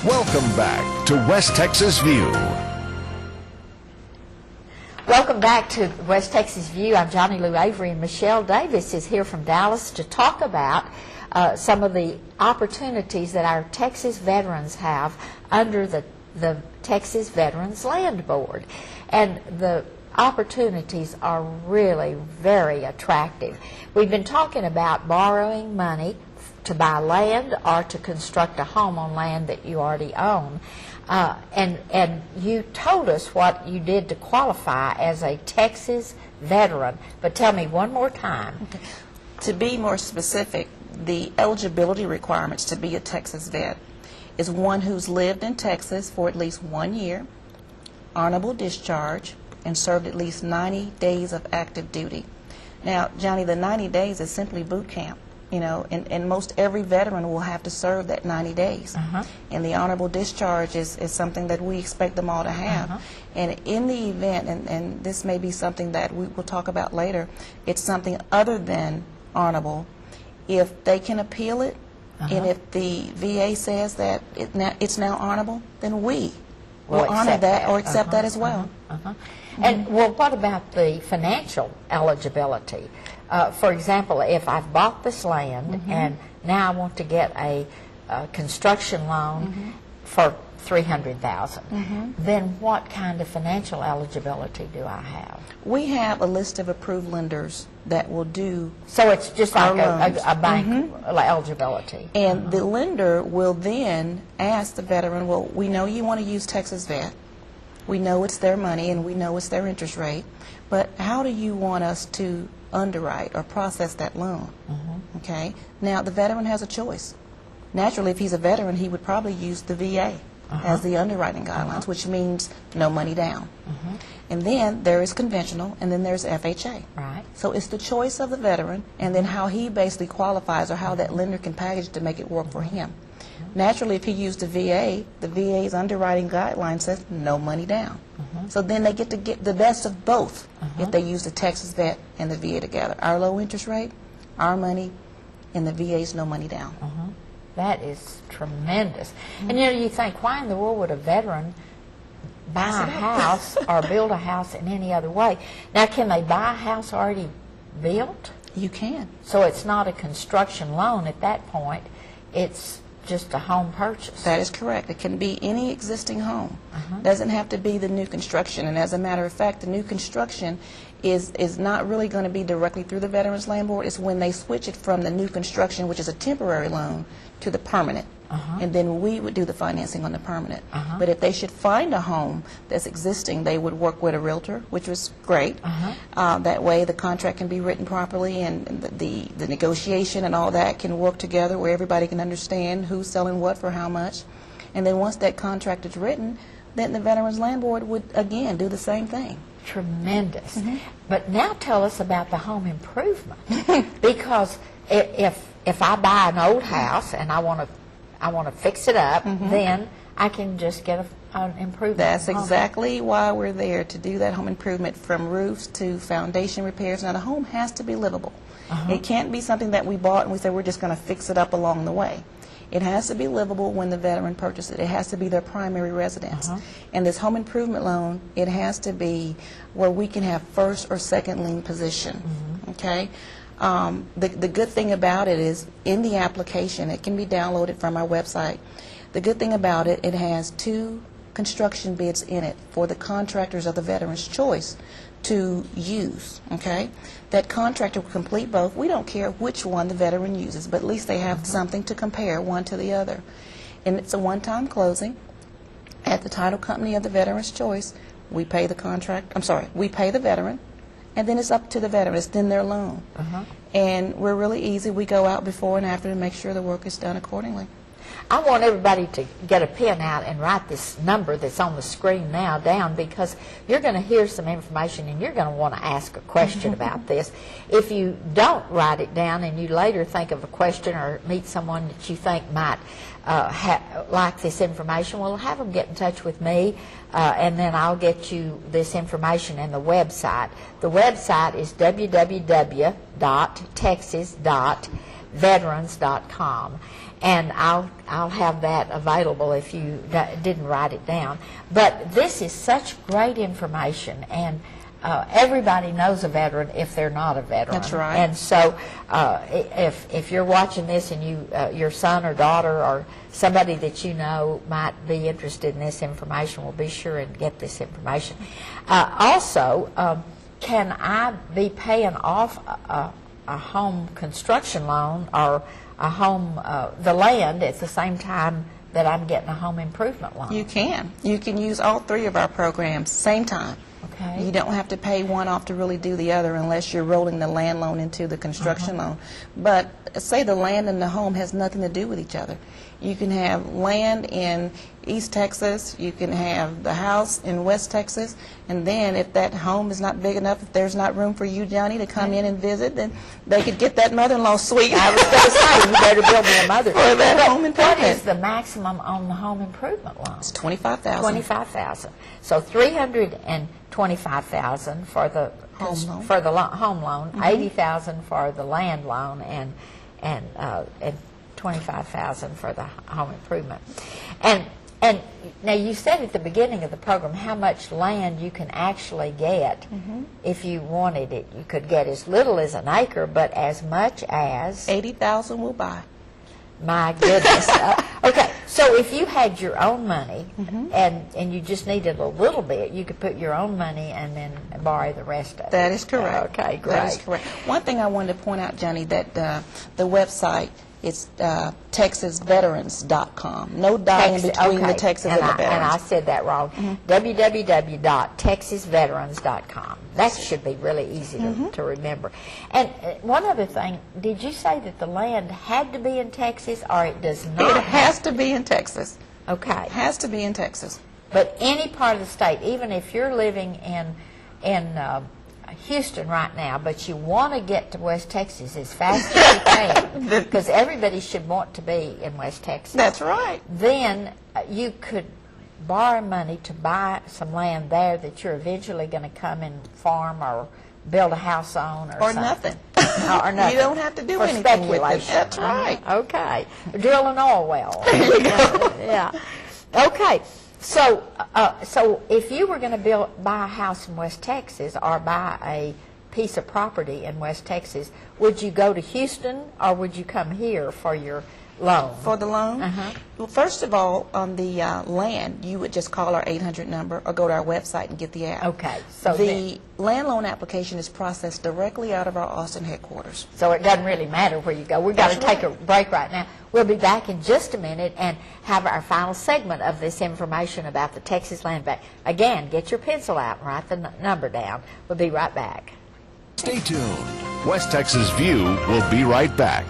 Welcome back to West Texas View. Welcome back to West Texas View. I'm Johnny Lou Avery, and Michelle Davis is here from Dallas to talk about some of the opportunities that our Texas veterans have under the Texas Veterans Land Board. And the opportunities are really very attractive. We've been talking about borrowing money to buy land or to construct a home on land that you already own. And you told us what you did to qualify as a Texas veteran, but tell me one more time. To be more specific, the eligibility requirements to be a Texas vet is one who's lived in Texas for at least 1 year, honorable discharge, and served at least 90 days of active duty. Now, Johnny, the 90 days is simply boot camp. You know, and most every veteran will have to serve that 90 days. And the honorable discharge is something that we expect them all to have. And in the event, and this may be something that we will talk about later, it's something other than honorable. If they can appeal it, and if the VA says that it's now honorable, then we will honor that or accept that as well. And, well, what about the financial eligibility? For example, if I've bought this land and now I want to get a construction loan for $300,000, then what kind of financial eligibility do I have? We have a list of approved lenders that will do. So it's just like a bank eligibility. And the lender will then ask the veteran, well, we know you want to use Texas Vet. We know it's their money and we know it's their interest rate, but how do you want us to underwrite or process that loan? Okay. Now, the veteran has a choice. Naturally, if he's a veteran, he would probably use the VA as the underwriting guidelines, which means no money down. And then there is conventional, and then there's FHA. Right. So it's the choice of the veteran, and then how he basically qualifies or how that lender can package to make it work for him. Naturally, if he used the VA's underwriting guideline says no money down. So then they get to get the best of both if they use the Texas Vet and the VA together. Our low interest rate, our money, and the VA's no money down. That is tremendous. And you know, you think, why in the world would a veteran buy a house or build a house in any other way? Now, can they buy a house already built? You can. So it's not a construction loan at that point. It's just a home purchase. That is correct. It can be any existing home. Doesn't have to be the new construction. And as a matter of fact, the new construction is not really going to be directly through the Veterans Land Board. It's when they switch it from the new construction, which is a temporary loan, to the permanent. And then we would do the financing on the permanent. But if they should find a home that's existing, they would work with a realtor, which was great. That way the contract can be written properly, and the negotiation and all that can work together where everybody can understand who's selling what for how much. And then once that contract is written, then the Veterans Land Board would again do the same thing. Tremendous. But now tell us about the home improvement. Because if I buy an old house and I want to fix it up, then I can just get an improvement. That's exactly why we're there, to do that home improvement, from roofs to foundation repairs. Now, the home has to be livable. It can't be something that we bought and we say we're just going to fix it up along the way. It has to be livable when the veteran purchases it. It has to be their primary residence. And this home improvement loan, it has to be where we can have first or second lien position. Okay? The good thing about it is, in the application, it can be downloaded from our website. The good thing about it, it has 2 construction bids in it for the contractors of the veteran's choice to use. Okay? That contractor will complete both. We don't care which one the veteran uses, but at least they have something to compare one to the other. And it's a one-time closing at the title company of the veteran's choice. We pay we pay the veteran, and then it's up to the veteran. It's then their loan. And we're really easy. We go out before and after to make sure the work is done accordingly. I want everybody to get a pen out and write this number that's on the screen now down, because you're going to hear some information and you're going to want to ask a question about this. If you don't write it down and you later think of a question or meet someone that you think might like this information, well, have them get in touch with me, and then I'll get you this information and the website. The website is www.texas.veterans.com. and I'll have that available if you didn't write it down. But this is such great information, and everybody knows a veteran if they're not a veteran. That's right. And so if you're watching this and your son or daughter or somebody that you know might be interested in this information, well, be sure and get this information. Also, can I be paying off a home construction loan or a home, the land at the same time that I'm getting a home improvement loan? You can. You can use all three of our programs same time. Okay. You don't have to pay one off to really do the other unless you're rolling the land loan into the construction loan. But say the land and the home has nothing to do with each other. You can have land in East Texas, you can have the house in West Texas, and then if that home is not big enough, if there's not room for you, Johnny, to come in and visit, then they could get that mother-in-law suite. I was going to say, you better build me a mother. For that home improvement. What is the maximum on the home improvement loan? It's $25,000. $25,000. So $325,000 for the home loan, $80,000 for the land loan, and $25,000 for the home improvement. And now you said at the beginning of the program how much land you can actually get if you wanted it. You could get as little as an acre, but as much as $80,000 will buy. My goodness. Okay, so if you had your own money and you just needed a little bit, you could put your own money and then borrow the rest of it. That is correct. Okay, great. That is correct. One thing I wanted to point out, Johnny, that the website is TexasVeterans.com. No dot in between the Texas and the Veterans. And I said that wrong. www.TexasVeterans.com. That should be really easy to remember. And one other thing, did you say that the land had to be in Texas or it does not? It has to be in Texas. Okay. It has to be in Texas. But any part of the state, even if you're living in Houston right now, but you want to get to West Texas as fast as you can, because everybody should want to be in West Texas. That's right. Then you could borrow money to buy some land there that you're eventually going to come and farm or build a house on or something. Nothing. Or nothing. You don't have to do for anything with it. speculation. That's right. Okay. Drill an oil well. There you go. Yeah. Okay. So if you were going to buy a house in West Texas or buy a piece of property in West Texas, would you go to Houston or would you come here for your loan? For the loan? Well, first of all, on the land, you would just call our 800 number or go to our website and get the app. Okay. So the land loan application is processed directly out of our Austin headquarters. So it doesn't really matter where you go. We've got to take a break right now. We'll be back in just a minute and have our final segment of this information about the Texas Land Bank. Again, get your pencil out and write the number down. We'll be right back. Stay tuned. West Texas View will be right back.